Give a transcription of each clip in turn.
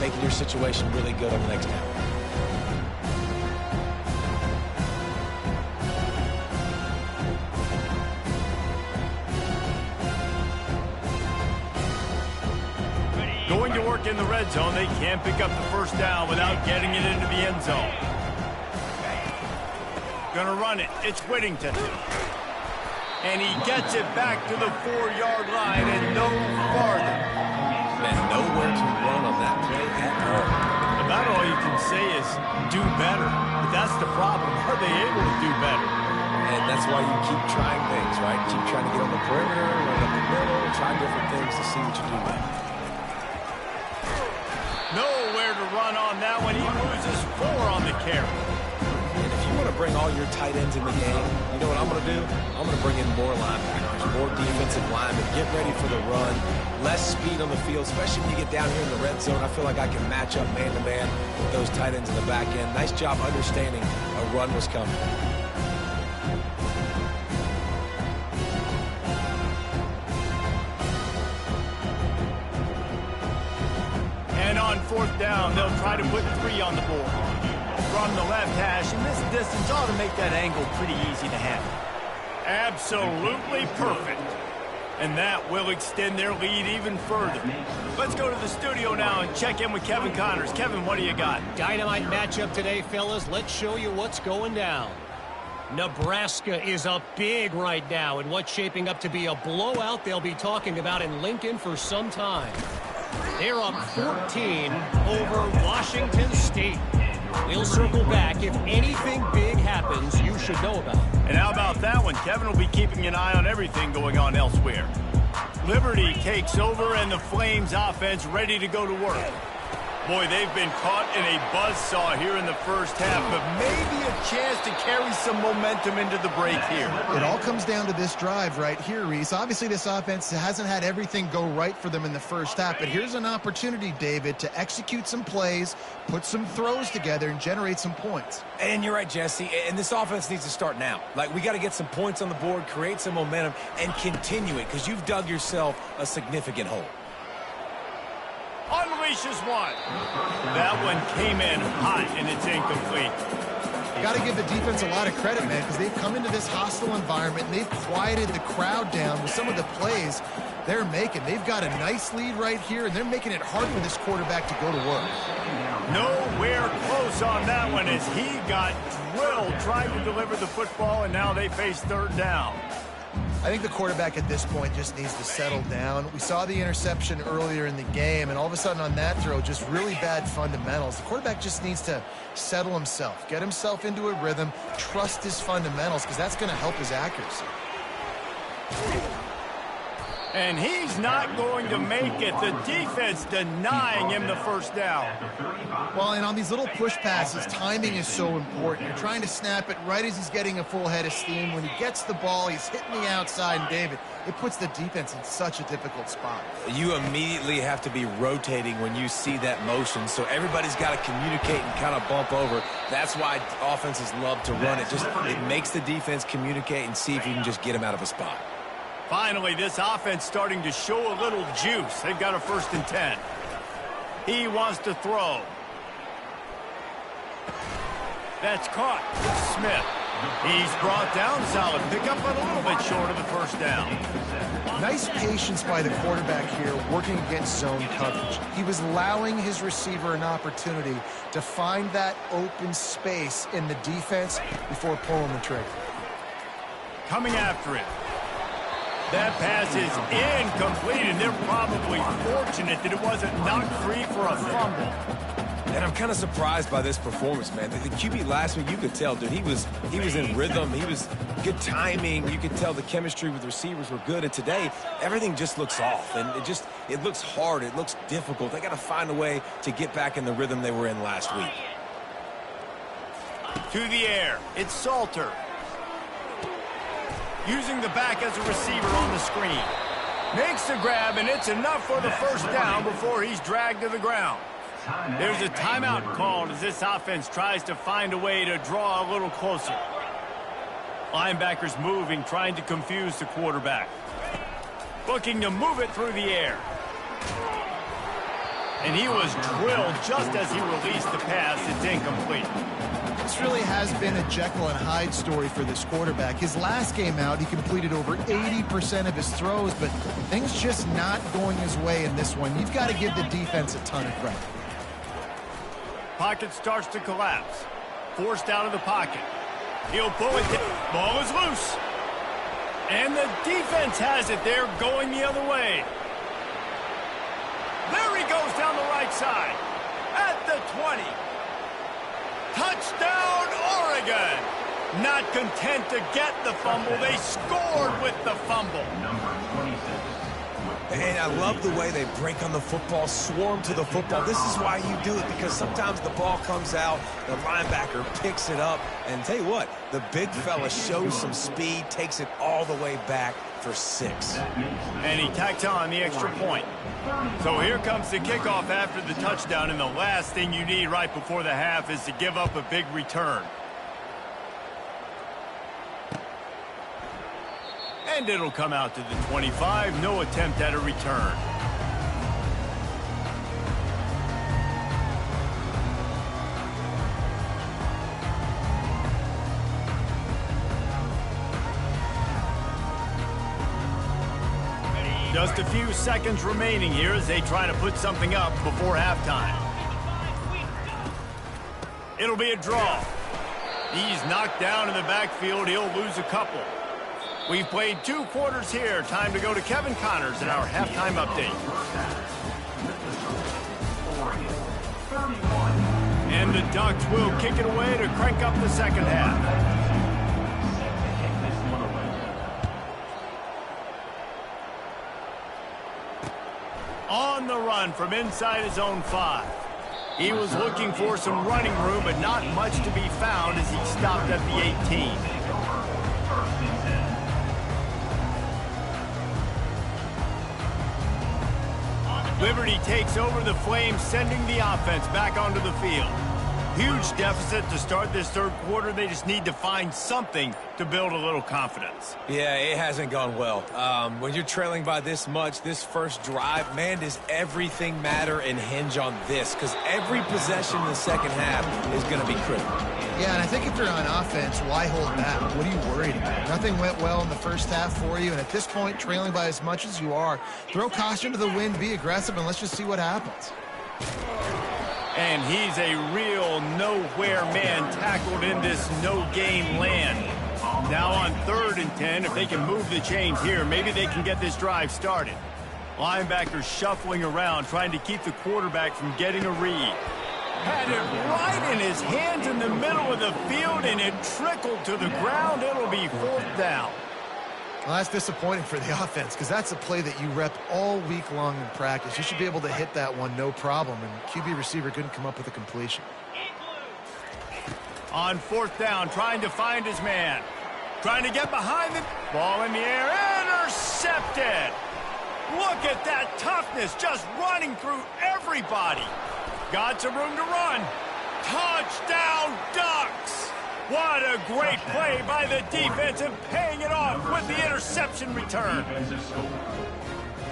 making your situation really good on the next down. Going to work in the red zone, they can't pick up the first down without getting it into the end zone. Gonna run it. It's Whittington. And he gets it back to the 4-yard line and no farther. And nowhere to run on that play at all. About all you can say is do better. But that's the problem. Are they able to do better? And that's why you keep trying things, right? Keep trying to get on the perimeter, run up the middle, try different things to see what you do there. Nowhere to run on that one. He loses 4 on the carry. And if you want to bring all your tight ends in the game, you know what I'm going to do? I'm going to bring in more linebackers, more defensive linemen, get ready for the run, less speed on the field, especially when you get down here in the red zone. I feel like I can match up man-to-man with those tight ends in the back end. Nice job understanding a run was coming. And on 4th down, they'll try to put 3 on the board. From the left hash, and this distance ought to make that angle pretty easy to handle. Absolutely perfect. And that will extend their lead even further. Let's go to the studio now and check in with Kevin Connors. Kevin, what do you got? Dynamite matchup today, fellas. Let's show you what's going down. Nebraska is up big right now in what's shaping up to be a blowout they'll be talking about in Lincoln for some time. They're up 14 over Washington State. We'll circle back if anything big happens you should know about. And how about that one? Kevin will be keeping an eye on everything going on elsewhere. Liberty takes over and the Flames offense ready to go to work. Boy, they've been caught in a buzzsaw here in the first half, but maybe a chance to carry some momentum into the break here. It all comes down to this drive right here, Reese. Obviously, this offense hasn't had everything go right for them in the first half, but here's an opportunity, David, to execute some plays, put some throws together, and generate some points. And you're right, Jesse, and this offense needs to start now. Like, we got to get some points on the board, create some momentum, and continue it, because you've dug yourself a significant hole. Unleashes one. That one came in hot, and it's incomplete. Got to give the defense a lot of credit, man, because they've come into this hostile environment, and they've quieted the crowd down with some of the plays they're making. They've got a nice lead right here, and they're making it hard for this quarterback to go to work. Nowhere close on that one as he got drilled trying to deliver the football, and now they face 3rd down. I think the quarterback at this point just needs to settle down. We saw the interception earlier in the game, and all of a sudden on that throw, just really bad fundamentals. The quarterback just needs to settle himself, get himself into a rhythm, trust his fundamentals, because that's going to help his accuracy. And he's not going to make it. The defense denying him the first down. Well, and on these little push passes, timing is so important. You're trying to snap it right as he's getting a full head of steam. When he gets the ball, he's hitting the outside, and David, it puts the defense in such a difficult spot. You immediately have to be rotating when you see that motion, so everybody's got to communicate and kind of bump over. That's why offenses love to run it. It makes the defense communicate and see if you can just get him out of a spot. Finally, this offense starting to show a little juice. They've got a 1st and 10. He wants to throw. That's caught. Smith. He's brought down. Solid pickup, but a little bit short of the first down. Nice patience by the quarterback here working against zone coverage. He was allowing his receiver an opportunity to find that open space in the defense before pulling the trigger. Coming after it. That pass is incomplete, and they're probably fortunate that it wasn't knocked free for a fumble. And I'm kind of surprised by this performance, man. The QB last week, you could tell, dude, he was in rhythm. He was good timing. You could tell the chemistry with the receivers were good. And today, everything just looks off. And it looks hard. It looks difficult. They got to find a way to get back in the rhythm they were in last week. To the air. It's Salter. Using the back as a receiver on the screen. Makes the grab, and it's enough for the first down before he's dragged to the ground. There's a timeout called as this offense tries to find a way to draw a little closer. Linebackers moving, trying to confuse the quarterback. Looking to move it through the air. And he was drilled just as he released the pass. It's incomplete. This really has been a Jekyll and Hyde story for this quarterback. His last game out, he completed over 80% of his throws, but things just not going his way in this one. You've got to give the defense a ton of credit. Pocket starts to collapse. Forced out of the pocket. He'll pull it down. Ball is loose. And the defense has it there, going the other way. There he goes down the right side. At the 20. Touchdown, Oregon! Not content to get the fumble, they scored with the fumble. And I love the way they break on the football, swarm to the football. This is why you do it, because sometimes the ball comes out, the linebacker picks it up, and tell you what, the big fella shows some speed, takes it all the way back for 6. And he tacks on the extra point. So here comes the kickoff after the touchdown, and the last thing you need right before the half is to give up a big return. And it'll come out to the 25. No attempt at a return. Just a few seconds remaining here as they try to put something up before halftime. It'll be a draw. He's knocked down in the backfield. He'll lose a couple. We've played 2 quarters here. Time to go to Kevin Connors in our halftime update. And the Ducks will kick it away to crank up the second half. On the run from inside his own 5. He was looking for some running room, but not much to be found as he stopped at the 18. Liberty takes over the Flames, sending the offense back onto the field. Huge deficit to start this third quarter. They just need to find something to build a little confidence. Yeah, it hasn't gone well. When you're trailing by this much, this first drive, man, does everything matter and hinge on this? Because every possession in the second half is going to be critical. Yeah, and I think if you're on offense, why hold back? What are you worried about? Nothing went well in the first half for you, and at this point, trailing by as much as you are, throw caution to the wind, be aggressive, and let's just see what happens. And he's a real nowhere man tackled in this no-gain land. Now on 3rd and 10, if they can move the chains here, maybe they can get this drive started. Linebacker shuffling around, trying to keep the quarterback from getting a read. Had it right in his hands in the middle of the field, and it trickled to the ground. It'll be 4th down. Well, that's disappointing for the offense because that's a play that you rep all week long in practice. You should be able to hit that one no problem, and QB receiver couldn't come up with a completion. On 4th down, trying to find his man. Trying to get behind the ball in the air. Intercepted! Look at that toughness, just running through everybody. Got some room to run. Touchdown, Ducks! What a great play by the defense and paying it off with the interception return.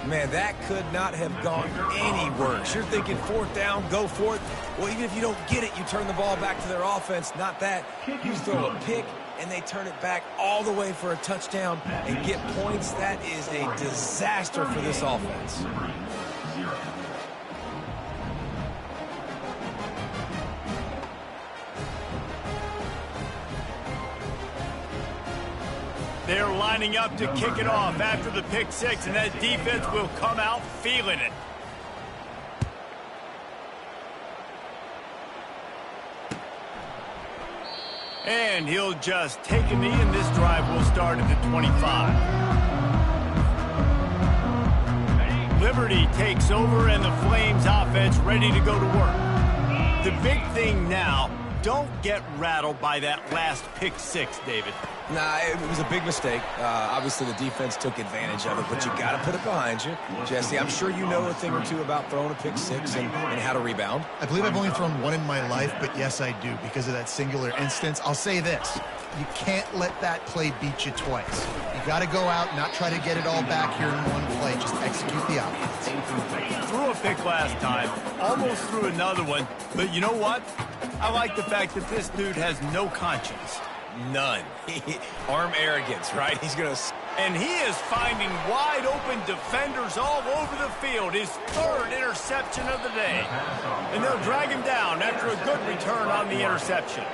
Man, that could not have gone any worse. You're thinking 4th down, go for it. Well, even if you don't get it, you turn the ball back to their offense. Not that. You throw a pick, and they turn it back all the way for a touchdown and get points. That is a disaster for this offense. They're lining up to kick it off after the pick 6, and that defense will come out feeling it. And he'll just take a knee, and this drive will start at the 25. Liberty takes over, and the Flames offense ready to go to work. The big thing now, don't get rattled by that last pick 6, David. Nah, it was a big mistake. Obviously, the defense took advantage of it, but you got to put it behind you. Jesse, I'm sure you know a thing or two about throwing a pick six and how to rebound. I believe I've only thrown one in my life, but yes, I do because of that singular instance. I'll say this. You can't let that play beat you twice. You got to go out, not try to get it all back here in one play. Just execute the offense. Threw a pick last time, almost threw another one, but you know what? I like the fact that this dude has no conscience. None. Arm arrogance, right? He's going to... And he is finding wide-open defenders all over the field. His third interception of the day. And they'll drag him down after a good return on the interception.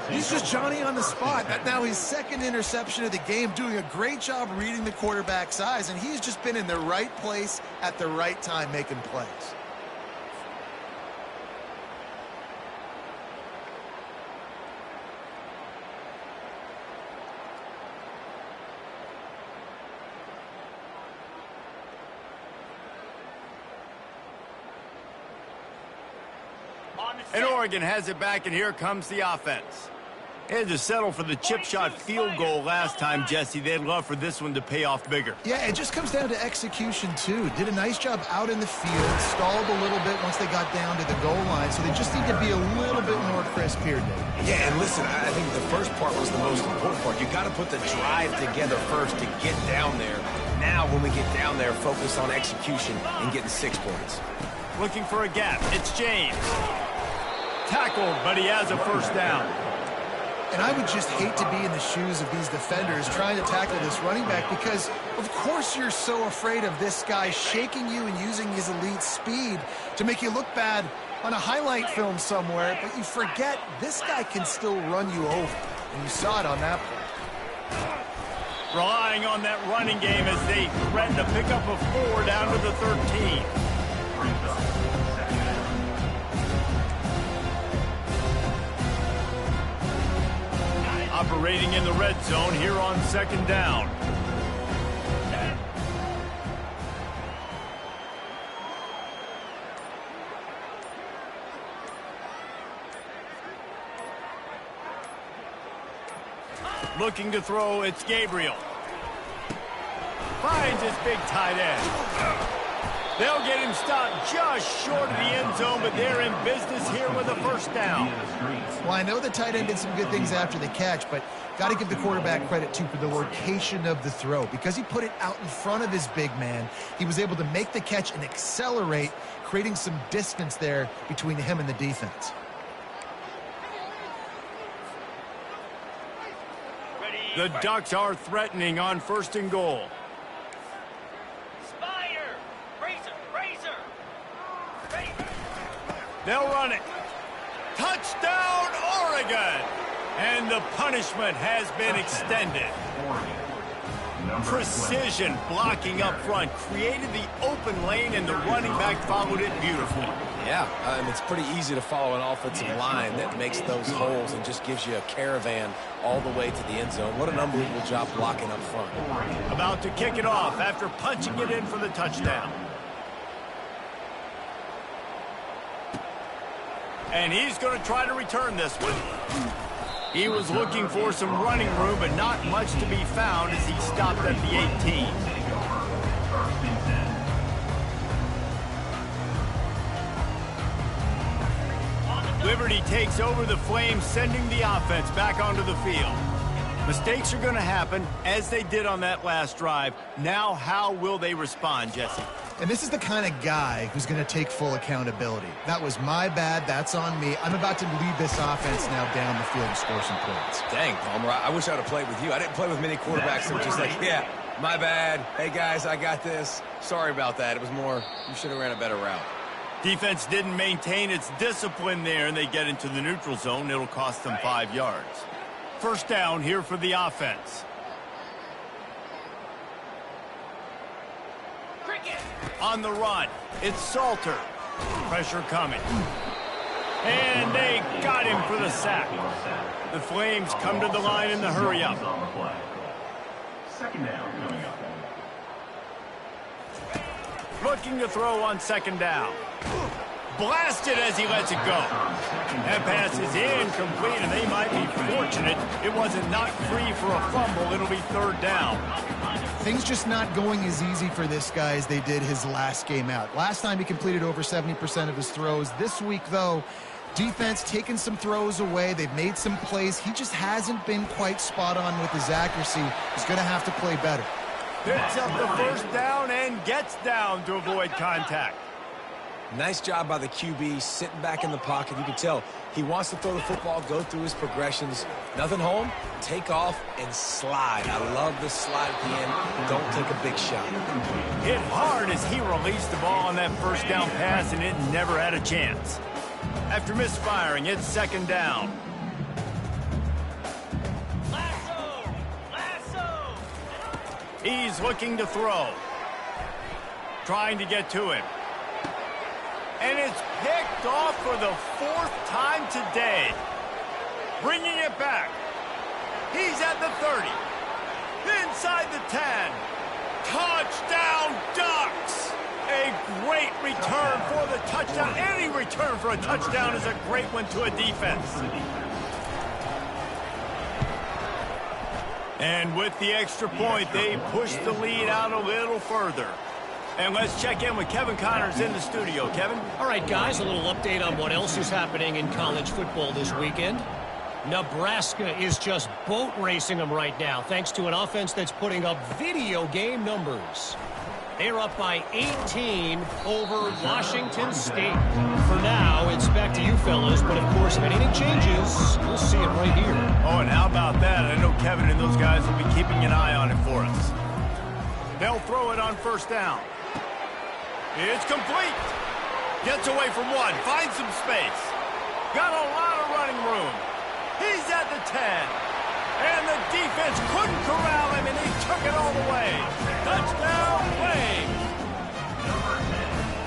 He's just Johnny on the spot. Now his second interception of the game, doing a great job reading the quarterback's eyes, and he's just been in the right place at the right time making plays. And Oregon has it back, and here comes the offense. They had to settle for the chip shot field goal last time, Jesse. They'd love for this one to pay off bigger. Yeah, it just comes down to execution, too. Did a nice job out in the field, stalled a little bit once they got down to the goal line, so they just need to be a little bit more crisp here, Dave. Yeah, and listen, I think the first part was the most important part. You got to put the drive together first to get down there. Now, when we get down there, focus on execution and getting 6 points. Looking for a gap. It's James. Tackled, but he has a first down. And I would just hate to be in the shoes of these defenders trying to tackle this running back because, of course, you're so afraid of this guy shaking you and using his elite speed to make you look bad on a highlight film somewhere, but you forget this guy can still run you over, and you saw it on that play. Relying on that running game as they threaten to pick up a 4 down to the 13. Operating in the red zone here on second down. Looking to throw, it's Gabriel. Finds his big tight end. They'll get him stopped just short of the end zone, but they're in business here with a first down. Well, I know the tight end did some good things after the catch, but got to give the quarterback credit, too, for the location of the throw. Because he put it out in front of his big man, he was able to make the catch and accelerate, creating some distance there between him and the defense. The Ducks are threatening on first and goal. They'll run it. Touchdown, Oregon! And the punishment has been extended. Precision blocking up front created the open lane, and the running back followed it beautifully. Yeah, it's pretty easy to follow an offensive line that makes those holes and just gives you a caravan all the way to the end zone. What an unbelievable job blocking up front. About to kick it off after punching it in for the touchdown. And he's going to try to return this one. He was looking for some running room, but not much to be found as he stopped at the 18. Liberty takes over the Flames, sending the offense back onto the field. Mistakes are going to happen, as they did on that last drive. Now, how will they respond, Jesse? And this is the kind of guy who's going to take full accountability. That was my bad. That's on me. I'm about to lead this offense now down the field and score some points. Dang, Palmer, I wish I would have played with you. I didn't play with many quarterbacks that were just like, yeah, my bad. Hey, guys, I got this. Sorry about that. It was more, you should have ran a better route. Defense didn't maintain its discipline there, and they get into the neutral zone. It'll cost them 5 yards. First down here for the offense. On the run, it's Salter. Pressure coming. And they got him for the sack. The Flames come to the line in the hurry-up. Second down coming up. Looking to throw on second down. blasted as he lets it go. That pass is incomplete, and they might be fortunate it wasn't knocked free for a fumble. It'll be third down. Things just not going as easy for this guy as they did his last game out. Last time he completed over 70% of his throws. This week, though, defense taking some throws away. They've made some plays. He just hasn't been quite spot on with his accuracy. He's going to have to play better. Picks up the first down and gets down to avoid contact. Nice job by the QB, sitting back in the pocket. You can tell he wants to throw the football, go through his progressions. Nothing home, take off, and slide. I love the slide at the end. Don't take a big shot. Hit hard as he released the ball on that first down pass, and it never had a chance. After misfiring, it's second down. He's looking to throw. Trying to get to him. And it's picked off for the fourth time today. Bringing it back. He's at the 30. Inside the 10. Touchdown Ducks! A great return for the touchdown. Any return for a touchdown is a great one to a defense. And with the extra point, they push the lead out a little further. And let's check in with Kevin Connors in the studio. Kevin? All right, guys, a little update on what else is happening in college football this weekend. Nebraska is just boat racing them right now, thanks to an offense that's putting up video game numbers. They're up by 18 over Washington State. For now, it's back to you fellas, but of course, if anything changes, we'll see it right here. Oh, and how about that? I know Kevin and those guys will be keeping an eye on it for us. They'll throw it on first down. It's complete. Gets away from one. Finds some space. Got a lot of running room. He's at the 10. And the defense couldn't corral him, and he took it all the way. Touchdown, Wayne.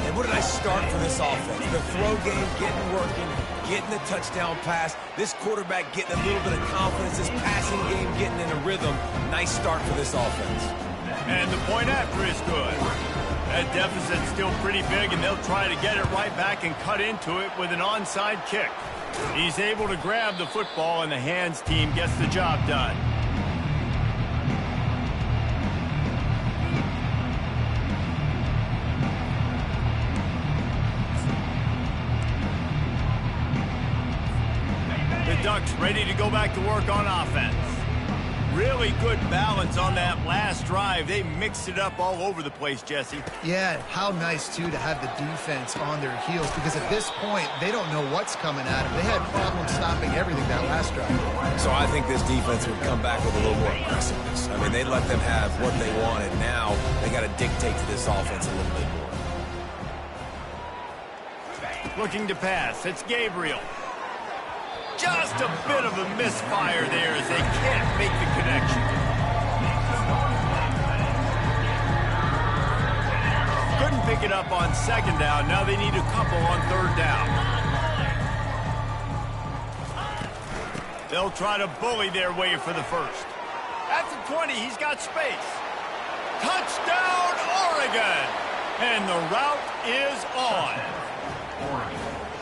And what did I start for this offense? The throw game getting working, getting the touchdown pass. This quarterback getting a little bit of confidence. This passing game getting in a rhythm. Nice start for this offense. And the point after is good. That deficit's still pretty big, and they'll try to get it right back and cut into it with an onside kick. He's able to grab the football, and the hands team gets the job done. The Ducks ready to go back to work on offense. Really good balance on that last drive. They mixed it up all over the place, Jesse. Yeah, how nice, too, to have the defense on their heels, because at this point, they don't know what's coming at them. They had problems stopping everything that last drive. So I think this defense would come back with a little more aggressiveness. I mean, they let them have what they wanted. Now they got to dictate to this offense a little bit more. Looking to pass. It's Gabriel. Just a bit of a misfire there as they can't make the connection. Couldn't pick it up on second down. Now they need a couple on third down. They'll try to bully their way for the first. At the 20, he's got space. Touchdown, Oregon! And the route is on.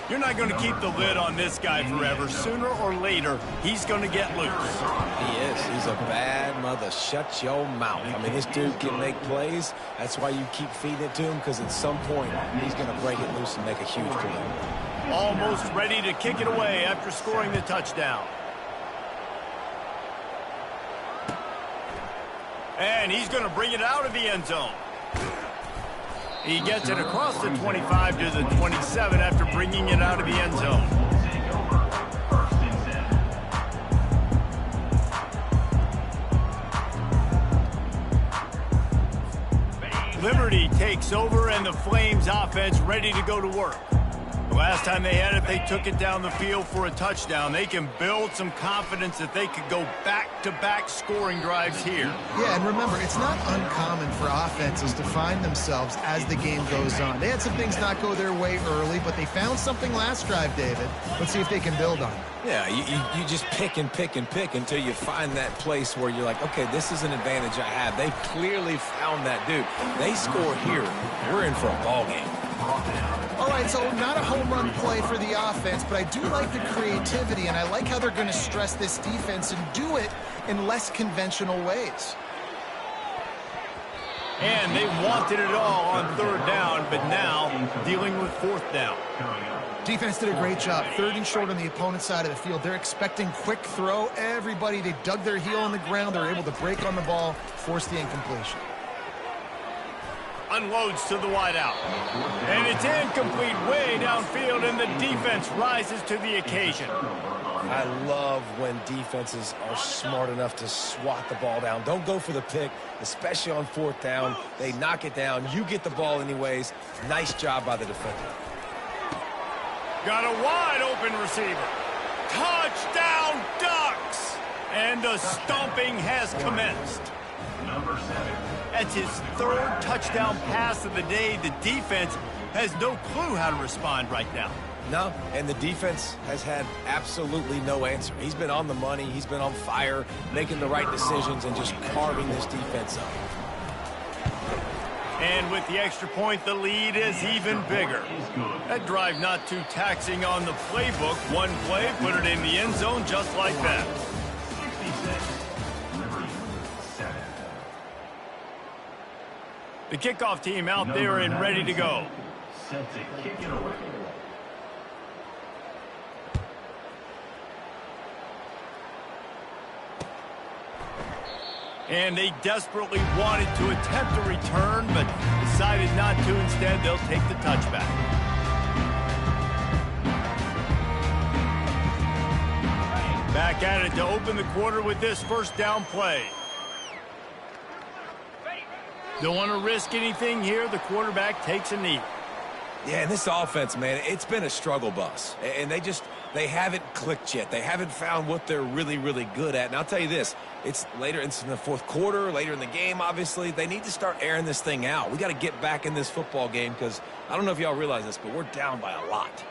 You're not going to keep the lid on this guy forever. Sooner or later, he's going to get loose. He is. He's a bad mother. Shut your mouth. I mean, this dude can make plays. That's why you keep feeding it to him, because at some point, he's going to break it loose and make a huge play. Almost ready to kick it away after scoring the touchdown. And he's going to bring it out of the end zone. He gets it across the 25 to the 27 after bringing it out of the end zone. Liberty takes over, and the Flames offense ready to go to work. The last time they had it, they took it down the field for a touchdown. They can build some confidence that they could go back-to-back scoring drives here. Yeah, and remember, it's not uncommon for offenses to find themselves as the game goes on. They had some things not go their way early, but they found something last drive, David. Let's see if they can build on it. Yeah, you just pick and pick and pick until you find that place where you're like, okay, this is an advantage I have. They clearly found that dude. They score here. We're in for a ball game. All right, so not a home run play for the offense, but I do like the creativity, and I like how they're going to stress this defense and do it in less conventional ways. And they wanted it all on third down, but now dealing with fourth down. Defense did a great job. Third and short on the opponent's side of the field. They're expecting quick throw. Everybody, they dug their heel on the ground. They're able to break on the ball, force the incompletion. Unloads to the wideout. And it's incomplete way downfield, and the defense rises to the occasion. I love when defenses are smart enough to swat the ball down. Don't go for the pick, especially on fourth down. They knock it down. You get the ball anyways. Nice job by the defender. Got a wide open receiver. Touchdown Ducks! And the stomping has commenced. Number 7. That's his third touchdown pass of the day. The defense has no clue how to respond right now. No, and the defense has had absolutely no answer. He's been on the money. He's been on fire, making the right decisions and just carving this defense up. And with the extra point, the lead is even bigger. That drive not too taxing on the playbook. One play, put it in the end zone just like that. 66. Liberty 7. The kickoff team out there and ready to go. Set to kick it away. And they desperately wanted to attempt a return, but decided not to. Instead, they'll take the touchback. Back at it to open the quarter with this first down play. Don't want to risk anything here. The quarterback takes a knee. Yeah, and this offense, man, it's been a struggle bus. And they haven't clicked yet. They haven't found what they're really, really good at. And I'll tell you this, it's in the fourth quarter, later in the game, obviously. They need to start airing this thing out. We got to get back in this football game because I don't know if y'all realize this, but we're down by a lot.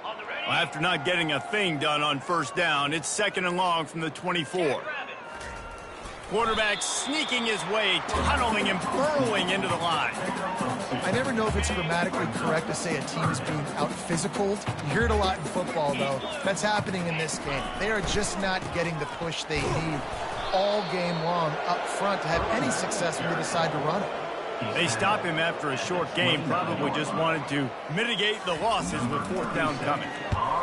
Well, after not getting a thing done on first down, it's second and long from the 24. Quarterback sneaking his way, tunneling and burrowing into the line. I never know if it's grammatically correct to say a team is being out-physicaled. You hear it a lot in football, though. That's happening in this game. They are just not getting the push they need all game long up front to have any success when they decide to run it. They stop him after a short game, probably just wanted to mitigate the losses with fourth down coming.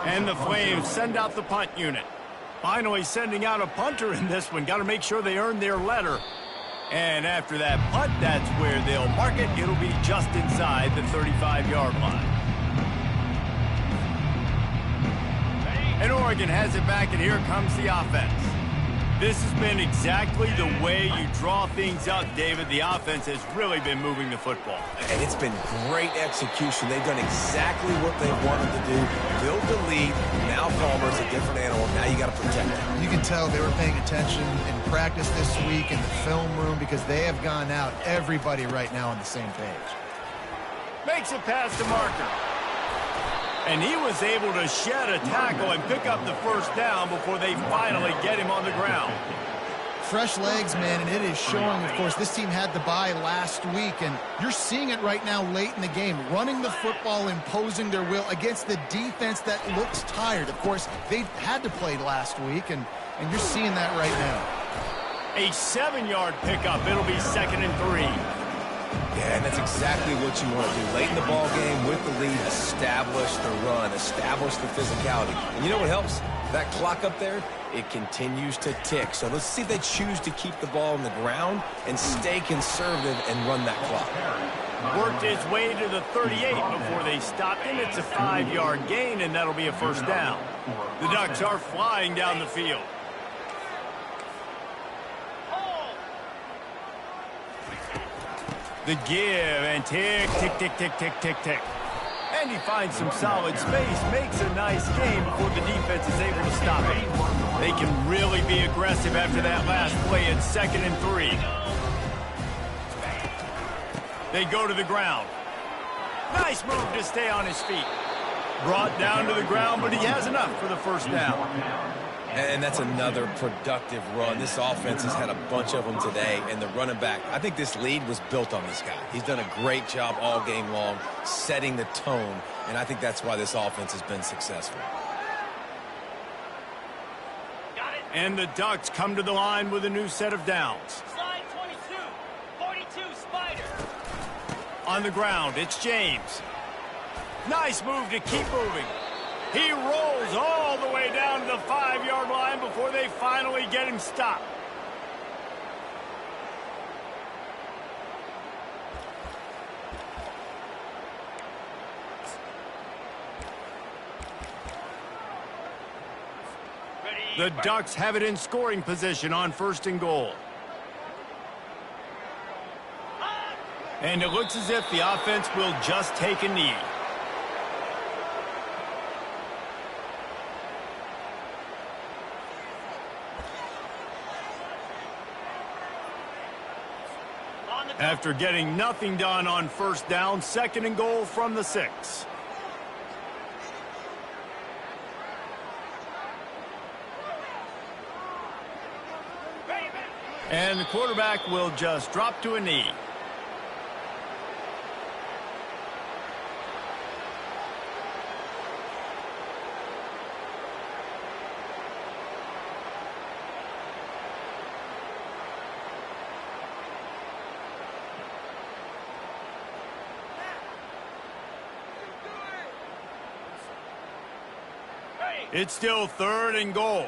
And the Flames send out the punt unit. Finally sending out a punter in this one. Got to make sure they earn their letter. And after that punt, that's where they'll mark it. It'll be just inside the 35-yard line. And Oregon has it back, and here comes the offense. This has been exactly the way you draw things up, David. The offense has really been moving the football. And it's been great execution. They've done exactly what they wanted to do. Build the lead. Now Palmer's a different animal. Now you got to protect it. You can tell they were paying attention in practice this week in the film room because they have gone out, everybody right now on the same page. Makes it past the marker. And he was able to shed a tackle and pick up the first down before they finally get him on the ground. Fresh legs, man, and it is showing. Of course, this team had the bye last week, and you're seeing it right now late in the game. Running the football, imposing their will against the defense that looks tired. Of course, they had to play last week, and you're seeing that right now. A 7-yard pickup. It'll be 2nd and 3. Yeah, and that's exactly what you want to do. Late in the ball game with the lead, establish the run, establish the physicality. And you know what helps? That clock up there, it continues to tick. So let's see if they choose to keep the ball on the ground and stay conservative and run that clock. Worked his way to the 38 before they stopped him. It's a 5-yard gain, and that'll be a first down. The Ducks are flying down the field. The give, and tick, tick, tick, tick, tick, tick, tick. And he finds some solid space, makes a nice game before the defense is able to stop him. They can really be aggressive after that last play at 2nd and 3. They go to the ground. Nice move to stay on his feet. Brought down to the ground, but he has enough for the first down. And that's another productive run. This offense has had a bunch of them today, and the running back, I think this lead was built on this guy. He's done a great job all game long setting the tone, and I think that's why this offense has been successful. And the Ducks come to the line with a new set of downs. Slide 22, 42, Spider. On the ground, it's James. Nice move to keep moving. He rolls all the way down to the 5-yard line before they finally get him stopped. The Ducks have it in scoring position on 1st and goal. And it looks as if the offense will just take a knee. After getting nothing done on 1st down, 2nd and goal from the 6. And the quarterback will just drop to a knee. It's still 3rd and goal.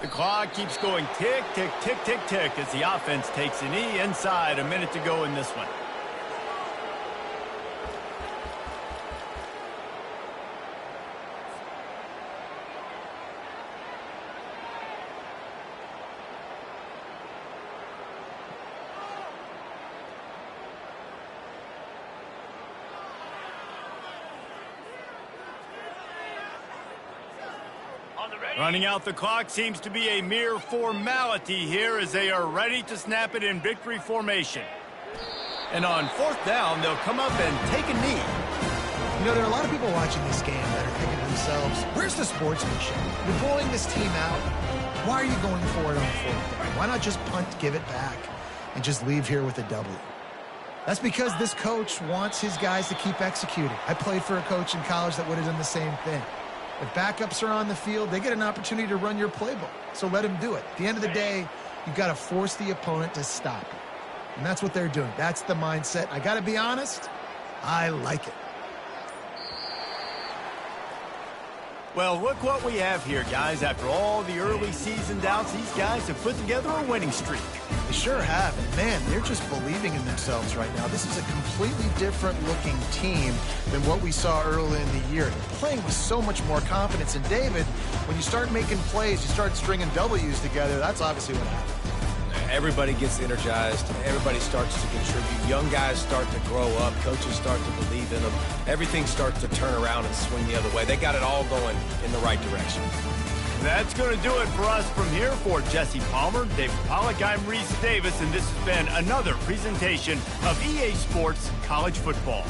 The clock keeps going tick, tick, tick, tick, tick as the offense takes a knee inside. A minute to go in this one. Running out the clock seems to be a mere formality here as they are ready to snap it in victory formation. And on 4th down, they'll come up and take a knee. You know, there are a lot of people watching this game that are thinking to themselves, where's the sportsmanship? You're blowing this team out. Why are you going for it on 4th down? Why not just punt, give it back, and just leave here with a W? That's because this coach wants his guys to keep executing. I played for a coach in college that would have done the same thing. If backups are on the field, they get an opportunity to run your playbook. So let them do it. At the end of the day, you've got to force the opponent to stop it. And that's what they're doing. That's the mindset. I got to be honest, I like it. Well, look what we have here, guys. After all the early season doubts, these guys have put together a winning streak. They sure have. And man, they're just believing in themselves right now. This is a completely different looking team than what we saw early in the year. They're playing with so much more confidence. And David, when you start making plays, you start stringing W's together, that's obviously what happens. Everybody gets energized. Everybody starts to contribute. Young guys start to grow up. Coaches start to believe in them. Everything starts to turn around and swing the other way. They got it all going in the right direction. That's going to do it for us from here. For Jesse Palmer, David Pollack, I'm Reese Davis, and this has been another presentation of EA Sports College Football.